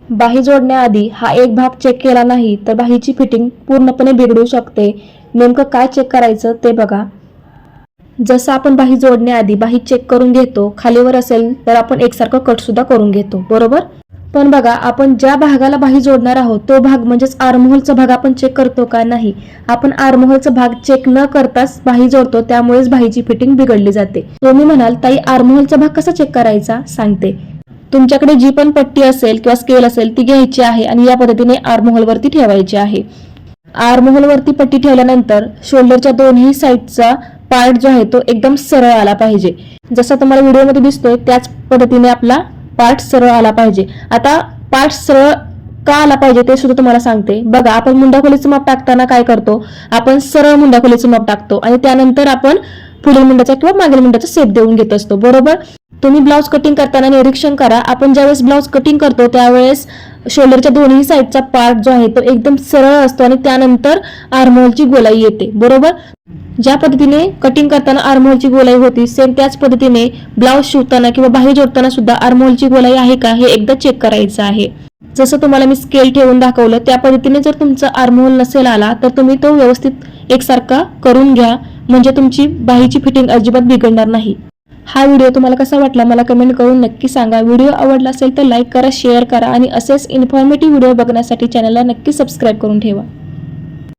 बाही जोडण्याआधी हा एक भाग चेक केला नाही तर बाहीची फिटिंग पूर्णपणे बिघडू शकते. नेमकं काय चेक करायचं ते बघा. जसं आपण बाही जोडण्याआधी बाही चेक करून घेतो, खालीवर असेल तर आपण एकसारखं कट सुद्धा करून घेतो, बरोबर. पण बघा, आपण ज्या भागाला बाही जोडणार आहोत तो भाग म्हणजेच आर्महोलचा भाग आपण चेक करतो का? नाही. आपण आर्महोलचा भाग चेक न करताच बाही जोडतो, त्यामुळेच बाहीची फिटिंग बिघडली जाते. तुम्ही म्हणाल, ताई आर्महोलचा भाग कसा चेक करायचा? सांगते. तुमच्याकडे जी पण पट्टी असेल किंवा स्केल असेल ती घ्यायची आहे आणि या पद्धतीने आर्महोलवरती ठेवायची आहे. आर्महोलवरती पट्टी ठेवल्यानंतर शोल्डरच्या दोन्ही साईडचा पार्ट जो आहे तो एकदम सरळ आला पाहिजे. जसं तुम्हाला व्हिडिओमध्ये दिसतोय त्याच पद्धतीने आपला पार्ट सरळ आला पाहिजे. आता पार्ट सरळ का आला पाहिजे ते सुद्धा तुम्हाला सांगते. बघा, आपण मुंडाखोलीचं माप टाकताना काय करतो? आपण सरळ मुंडाखोलीचं माप टाकतो आणि त्यानंतर आपण पुढील मुंडाचा किंवा मागील मुंडाचा शेप देऊन घेत असतो, बरोबर. तुम्ही ब्लाउज कटिंग करताना निरीक्षण करा. आपण ज्यावेळेस ब्लाउज कटिंग करतो त्यावेळेस शोल्डरच्या दोन्ही साईडचा पार्ट जो आहे तो एकदम सरळ असतो आणि त्यानंतर आर्महोलची गोलाई येते, बरोबर. ज्या पद्धतीने कटिंग करताना आर्महोलची गोलाई होती, सेम त्याच पद्धतीने ब्लाउज शिवताना किंवा बाही जोडताना सुद्धा आर्महोलची गोलाई आहे का हे एकदा चेक करायचं आहे. जसं तुम्हाला मी स्केल ठेवून दाखवलं त्या पद्धतीने जर तुमचा आर्महोल नसेल आला तर तुम्ही तो व्यवस्थित एकसारखा करून घ्या, म्हणजे तुमची बाहीची फिटिंग अजिबात बिघडणार नाही. हा व्हिडिओ तुम्हाला कसा वाटला मला कमेंट करून नक्की सांगा. व्हिडिओ आवडला असेल तर लाईक करा, शेअर करा आणि असेच इन्फॉर्मेटिव्ह व्हिडिओ बघण्यासाठी चॅनलला नक्की सबस्क्राईब करून ठेवा.